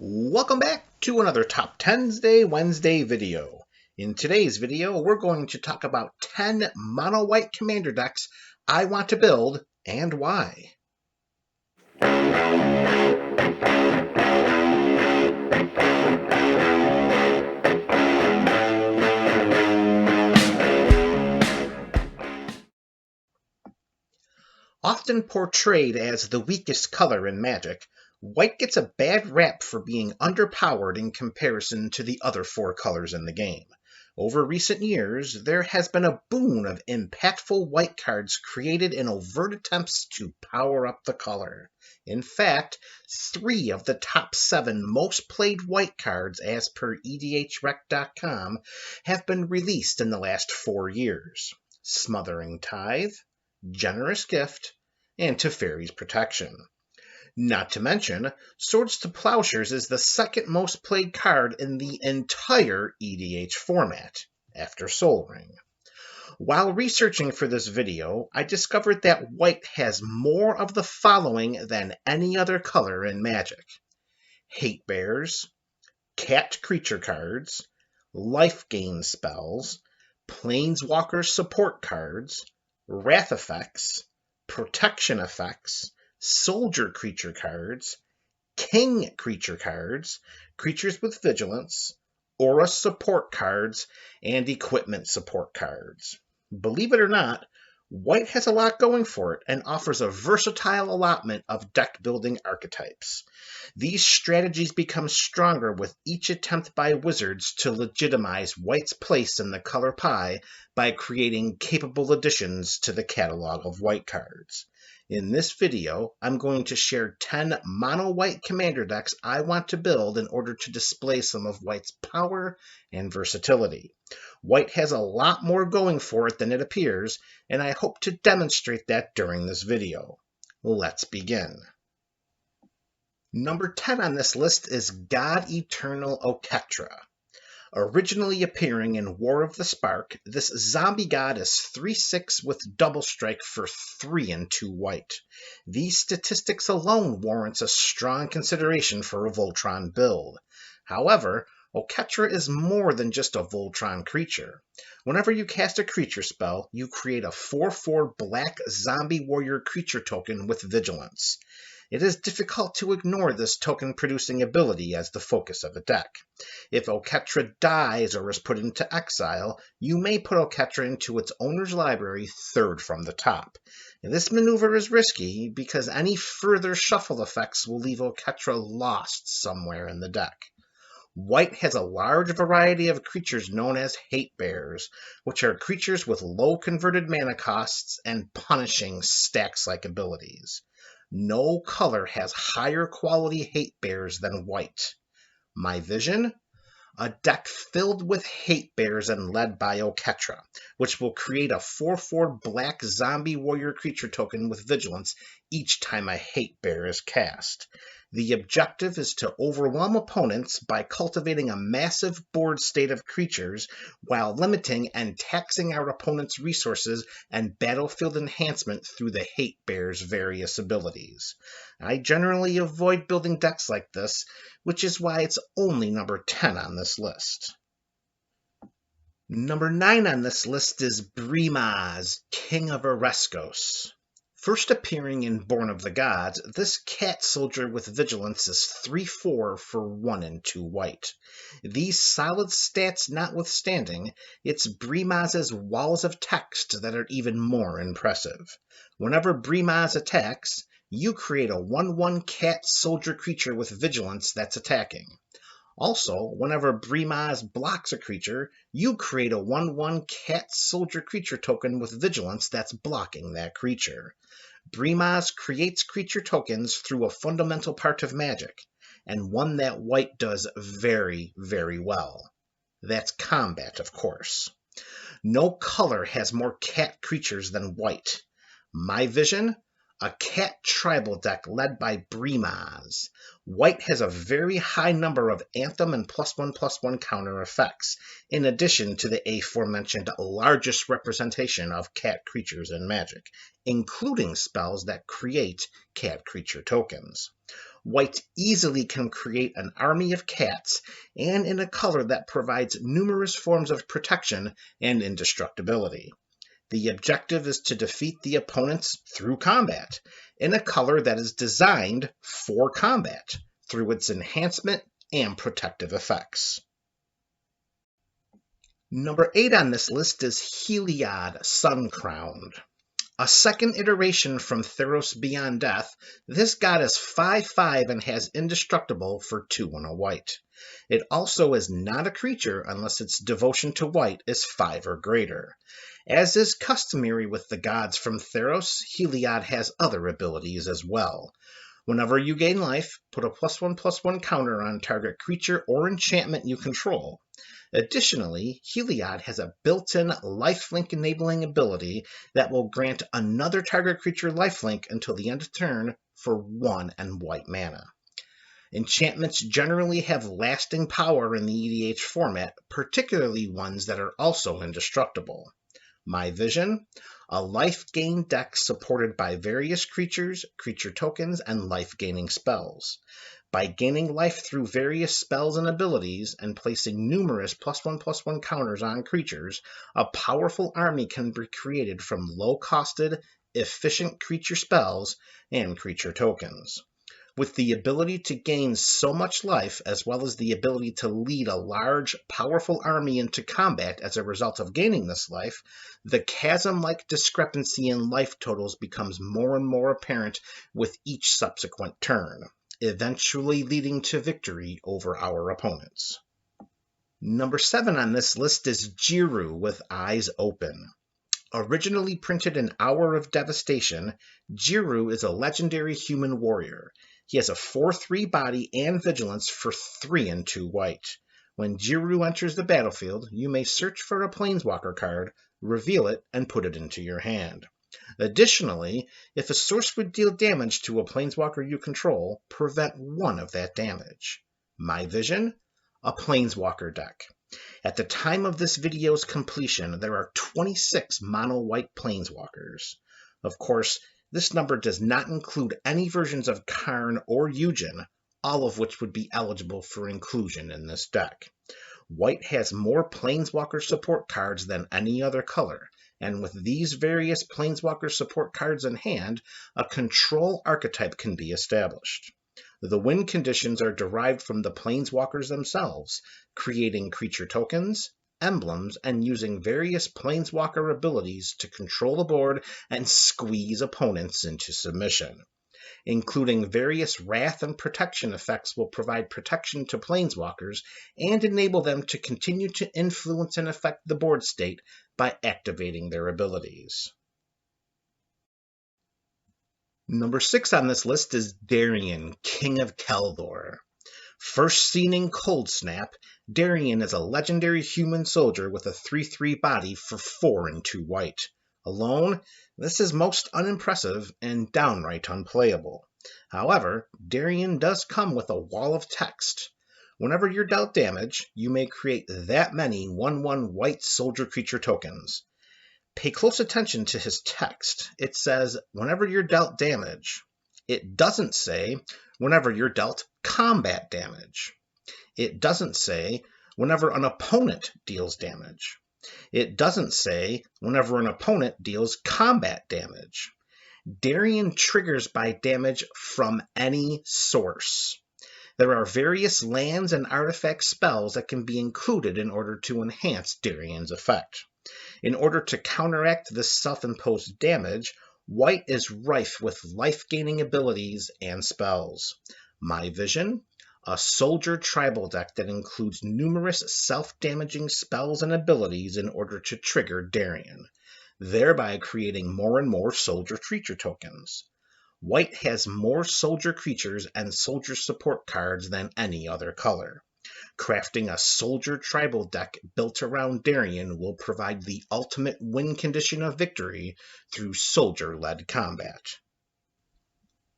Welcome back to another Top 10s Day Wednesday video. In today's video, we're going to talk about 10 mono-white commander decks I want to build and why. Often portrayed as the weakest color in Magic, white gets a bad rap for being underpowered in comparison to the other four colors in the game. Over recent years, there has been a boon of impactful white cards created in overt attempts to power up the color. In fact, 3 of the top 7 most played white cards as per EDHREC.com have been released in the last 4 years. Smothering Tithe, Generous Gift, and Teferi's Protection. Not to mention, Swords to Plowshares is the second most played card in the entire EDH format, after Sol Ring. While researching for this video, I discovered that white has more of the following than any other color in Magic: Hate Bears, Cat creature cards, life gain spells, Planeswalker support cards, Wrath effects, protection effects, soldier creature cards, king creature cards, creatures with vigilance, aura support cards, and equipment support cards. Believe it or not, white has a lot going for it and offers a versatile allotment of deck building archetypes. These strategies become stronger with each attempt by wizards to legitimize white's place in the color pie by creating capable additions to the catalog of white cards. In this video, I'm going to share 10 mono-white commander decks I want to build in order to display some of white's power and versatility. White has a lot more going for it than it appears, and I hope to demonstrate that during this video. Let's begin. Number 10 on this list is God Eternal Oketra. Originally appearing in War of the Spark, this zombie god is 3/6 with double strike for 3 and 2 white. These statistics alone warrants a strong consideration for a Voltron build. However, Oketra is more than just a Voltron creature. Whenever you cast a creature spell, you create a 4/4 black zombie warrior creature token with vigilance. It is difficult to ignore this token-producing ability as the focus of a deck. If Oketra dies or is put into exile, you may put Oketra into its owner's library 3rd from the top. This maneuver is risky because any further shuffle effects will leave Oketra lost somewhere in the deck. White has a large variety of creatures known as Hate Bears, which are creatures with low converted mana costs and punishing stacks-like abilities. No color has higher quality Hate Bears than white. My vision? A deck filled with Hate Bears and led by Oketra, which will create a 4/4 black zombie warrior creature token with vigilance each time a Hate Bear is cast. The objective is to overwhelm opponents by cultivating a massive board state of creatures while limiting and taxing our opponents' resources and battlefield enhancement through the Hate Bear's various abilities. I generally avoid building decks like this, which is why it's only number 10 on this list. Number 9 on this list is Brimaz, King of Ereskos. First appearing in Born of the Gods, this cat soldier with vigilance is 3/4 for 1 and 2 white. These solid stats notwithstanding, it's Brimaz's walls of text that are even more impressive. Whenever Brimaz attacks, you create a 1/1 cat soldier creature with vigilance that's attacking. Also, whenever Brimaz blocks a creature, you create a 1/1 cat soldier creature token with vigilance that's blocking that creature. Brimaz creates creature tokens through a fundamental part of Magic, and one that white does very, very well. That's combat, of course. No color has more cat creatures than white. My vision? A cat tribal deck led by Brimaz. White has a very high number of Anthem and +1/+1 counter effects, in addition to the aforementioned largest representation of cat creatures in Magic, including spells that create cat creature tokens. White easily can create an army of cats, and in a color that provides numerous forms of protection and indestructibility. The objective is to defeat the opponents through combat, in a color that is designed for combat, through its enhancement and protective effects. Number 8 on this list is Heliod, Sun-Crowned. A second iteration from Theros Beyond Death, this god is 5/5 and has indestructible for 2 and a white. It also is not a creature unless its devotion to white is 5 or greater. As is customary with the gods from Theros, Heliod has other abilities as well. Whenever you gain life, put a +1/+1 counter on target creature or enchantment you control. Additionally, Heliod has a built-in lifelink enabling ability that will grant another target creature lifelink until the end of turn for 1 and white mana. Enchantments generally have lasting power in the EDH format, particularly ones that are also indestructible. My Vision, a life gain deck supported by various creatures, creature tokens, and life-gaining spells. By gaining life through various spells and abilities, and placing numerous +1/+1 counters on creatures, a powerful army can be created from low-costed, efficient creature spells and creature tokens. With the ability to gain so much life, as well as the ability to lead a large, powerful army into combat as a result of gaining this life, the chasm-like discrepancy in life totals becomes more and more apparent with each subsequent turn, eventually leading to victory over our opponents. Number 7 on this list is Jiru with Eyes Open. Originally printed in Hour of Devastation, Jiru is a legendary human warrior. He has a 4/3 body and vigilance for 3 and 2 white. When Jiru enters the battlefield, you may search for a Planeswalker card, reveal it, and put it into your hand. Additionally, if a source would deal damage to a Planeswalker you control, prevent 1 of that damage. My Vision, a Planeswalker deck. At the time of this video's completion, there are 26 mono-white Planeswalkers. Of course, this number does not include any versions of Karn or Eugen, all of which would be eligible for inclusion in this deck. White has more Planeswalker support cards than any other color, and with these various Planeswalker support cards in hand, a control archetype can be established. The win conditions are derived from the Planeswalkers themselves, creating creature tokens, emblems, and using various Planeswalker abilities to control the board and squeeze opponents into submission. Including various wrath and protection effects will provide protection to Planeswalkers and enable them to continue to influence and affect the board state by activating their abilities. Number 6 on this list is Darian, King of Keldor. First seen in Cold Snap, Darian is a legendary human soldier with a 3/3 body for 4 and 2 white. Alone, this is most unimpressive and downright unplayable. However, Darian does come with a wall of text. Whenever you're dealt damage, you may create that many 1/1 white soldier creature tokens. Pay close attention to his text. It says, whenever you're dealt damage. It doesn't say, whenever you're dealt combat damage. It doesn't say, whenever an opponent deals damage. It doesn't say, whenever an opponent deals combat damage. Darian triggers by damage from any source. There are various lands and artifact spells that can be included in order to enhance Darian's effect. In order to counteract this self-imposed damage, White is rife with life-gaining abilities and spells. My Vision, a soldier tribal deck that includes numerous self-damaging spells and abilities in order to trigger Darian, thereby creating more and more soldier creature tokens. White has more soldier creatures and soldier support cards than any other color. Crafting a soldier tribal deck built around Darian will provide the ultimate win condition of victory through soldier-led combat.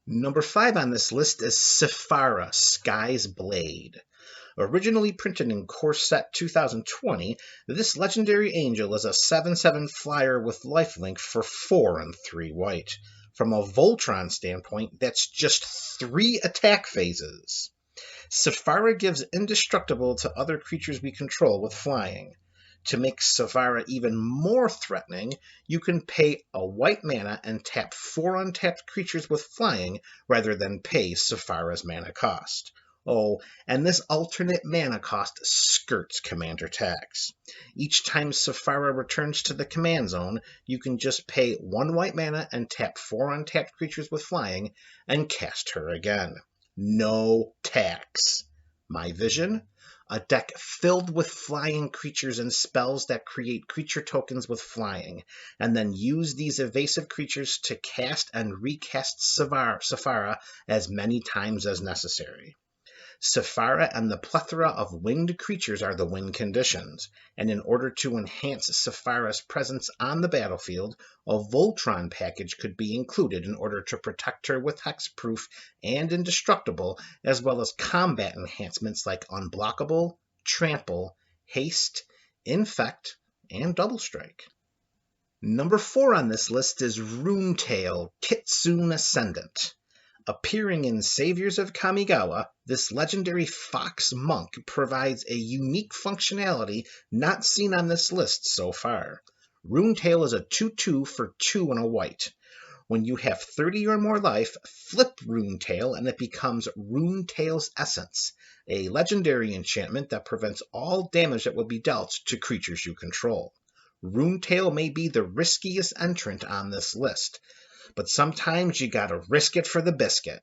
Number 5 on this list is Sephara, Sky's Blade. Originally printed in Core Set 2020, this legendary angel is a 7/7 flyer with lifelink for 4 and 3 white. From a Voltron standpoint, that's just 3 attack phases. Saphira gives indestructible to other creatures we control with flying. To make Saphira even more threatening, you can pay a white mana and tap 4 untapped creatures with flying rather than pay Saphira's mana cost. Oh, and this alternate mana cost skirts commander tax. Each time Saphira returns to the command zone, you can just pay 1 white mana and tap 4 untapped creatures with flying and cast her again. No tax. My vision? A deck filled with flying creatures and spells that create creature tokens with flying, and then use these evasive creatures to cast and recast Saphira as many times as necessary. Saphira and the plethora of winged creatures are the win conditions, and in order to enhance Saphira's presence on the battlefield, a Voltron package could be included in order to protect her with hexproof and indestructible, as well as combat enhancements like unblockable, trample, haste, infect, and double strike. Number 4 on this list is Runetail, Kitsune Ascendant. Appearing in Saviors of Kamigawa, this legendary fox monk provides a unique functionality not seen on this list so far. Runetail is a 2/2 for 2 and a white. When you have 30 or more life, flip Runetail and it becomes Runetail's Essence, a legendary enchantment that prevents all damage that will be dealt to creatures you control. Runetail may be the riskiest entrant on this list, but sometimes you gotta risk it for the biscuit.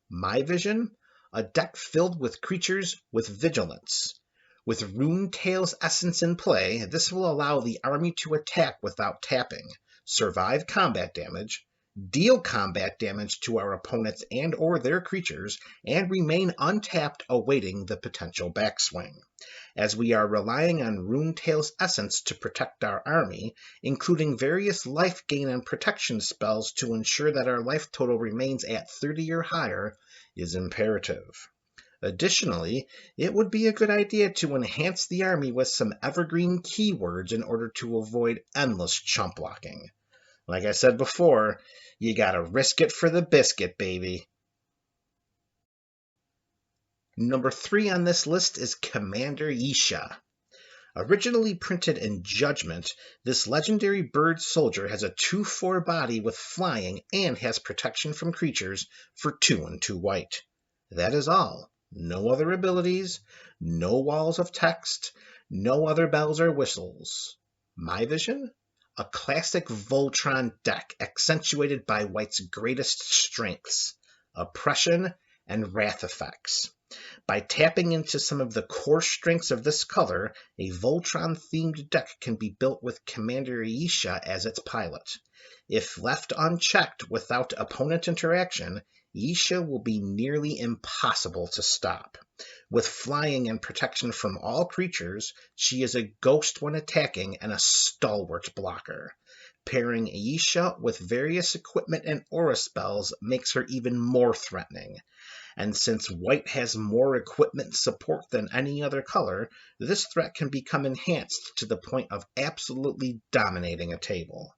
My vision? A deck filled with creatures with vigilance. With Runetail's Essence in play, this will allow the army to attack without tapping, survive combat damage, deal combat damage to our opponents and or their creatures, and remain untapped awaiting the potential backswing. As we are relying on Runetail's Essence to protect our army, including various life gain and protection spells to ensure that our life total remains at 30 or higher, is imperative. Additionally, it would be a good idea to enhance the army with some evergreen keywords in order to avoid endless chump blocking. Like I said before, you gotta risk it for the biscuit, baby. Number 3 on this list is Commander Yisha. Originally printed in Judgment, this legendary bird soldier has a 2/4 body with flying and has protection from creatures for 2 and 2 white. That is all. No other abilities, no walls of text, no other bells or whistles. My vision? A classic Voltron deck accentuated by white's greatest strengths, oppression and wrath effects. By tapping into some of the core strengths of this color, a Voltron-themed deck can be built with Commander Yisha as its pilot. If left unchecked without opponent interaction, Yisha will be nearly impossible to stop. With flying and protection from all creatures, she is a ghost when attacking and a stalwart blocker. Pairing Yisha with various equipment and aura spells makes her even more threatening. And since white has more equipment support than any other color, this threat can become enhanced to the point of absolutely dominating a table.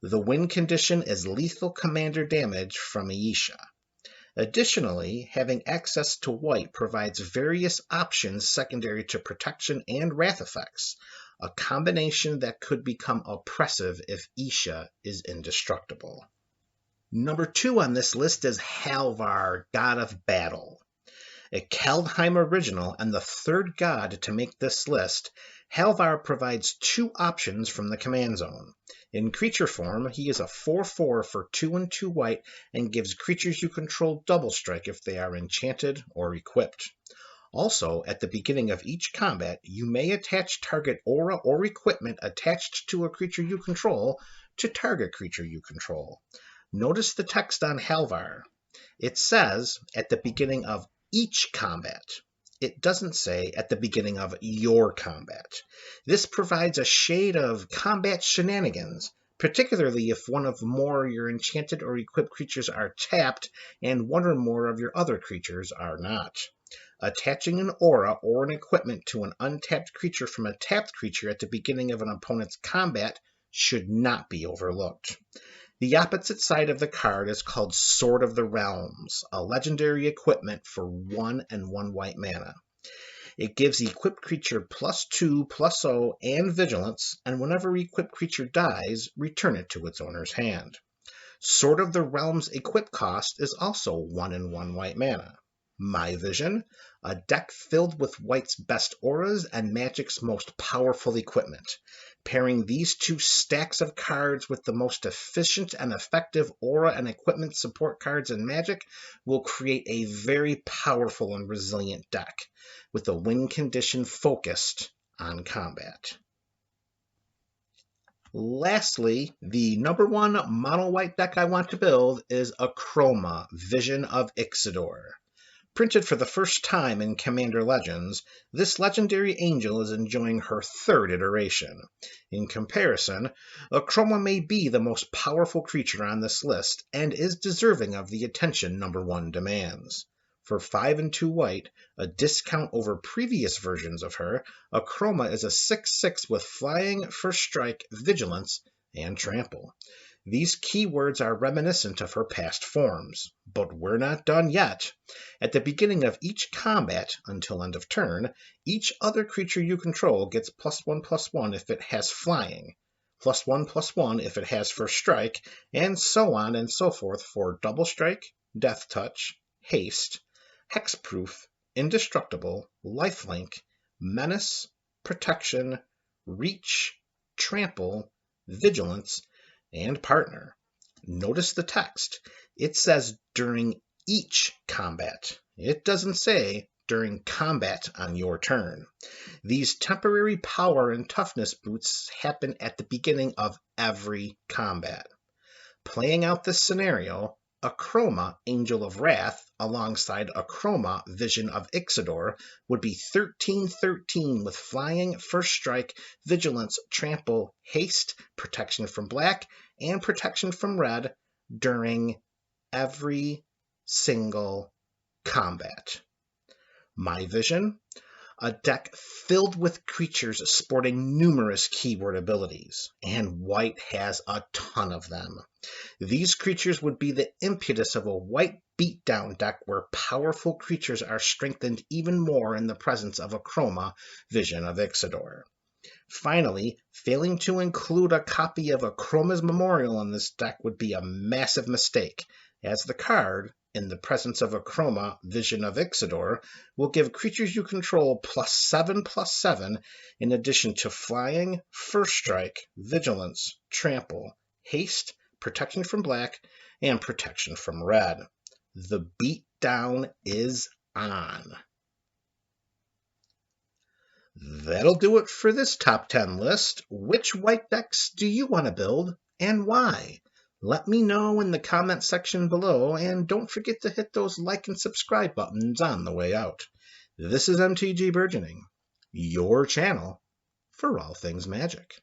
The win condition is lethal commander damage from Yisha. Additionally, having access to white provides various options secondary to protection and wrath effects, a combination that could become oppressive if Yisha is indestructible. Number 2 on this list is Halvar, God of Battle. A Kaldheim original and the 3rd god to make this list, Halvar provides 2 options from the command zone. In creature form, he is a 4/4 for 2 and 2 white and gives creatures you control double strike if they are enchanted or equipped. Also, at the beginning of each combat, you may attach target aura or equipment attached to a creature you control to target creature you control. Notice the text on Halvar. It says at the beginning of each combat. It doesn't say at the beginning of your combat. This provides a shade of combat shenanigans, particularly if one or more of your enchanted or equipped creatures are tapped and one or more of your other creatures are not. Attaching an aura or an equipment to an untapped creature from a tapped creature at the beginning of an opponent's combat should not be overlooked. The opposite side of the card is called Sword of the Realms, a legendary equipment for 1 and 1 white mana. It gives the equipped creature +2/+0 and Vigilance, and whenever equipped creature dies, return it to its owner's hand. Sword of the Realms equip cost is also 1 and 1 white mana. My Vision, a deck filled with White's best auras and Magic's most powerful equipment. Pairing these two stacks of cards with the most efficient and effective aura and equipment support cards in Magic will create a very powerful and resilient deck, with a win condition focused on combat. Lastly, the number 1 mono-white deck I want to build is Akroma, Vision of Ixidor. Printed for the first time in Commander Legends, this legendary angel is enjoying her 3rd iteration. In comparison, Akroma may be the most powerful creature on this list and is deserving of the attention number 1 demands. For 5 and 2 white, a discount over previous versions of her, Akroma is a 6/6 with flying, first strike, vigilance, and trample. These keywords are reminiscent of her past forms, but we're not done yet. At the beginning of each combat, until end of turn, each other creature you control gets +1/+1 if it has flying, +1/+1 if it has first strike, and so on and so forth for double strike, death touch, haste, hexproof, indestructible, lifelink, menace, protection, reach, trample, vigilance, and partner. Notice the text. It says during each combat. It doesn't say during combat on your turn. These temporary power and toughness boosts happen at the beginning of every combat. Playing out this scenario, Akroma, Angel of Wrath, alongside Akroma, Vision of Ixidor, would be 13/13 with flying, first strike, vigilance, trample, haste, protection from black, and protection from red during every single combat. My Vision, a deck filled with creatures sporting numerous keyword abilities, and white has a ton of them. These creatures would be the impetus of a white beatdown deck where powerful creatures are strengthened even more in the presence of Akroma, Vision of Ixidor. Finally, failing to include a copy of Akroma's Memorial in this deck would be a massive mistake, as the card, in the presence of Akroma, Vision of Ixidor, will give creatures you control +7/+7 in addition to flying, first strike, vigilance, trample, haste, protection from black, and protection from red. The beatdown is on. That'll do it for this top 10 list. Which white decks do you want to build and why? Let me know in the comment section below, and don't forget to hit those like and subscribe buttons on the way out. This is MTG Burgeoning, your channel for all things Magic.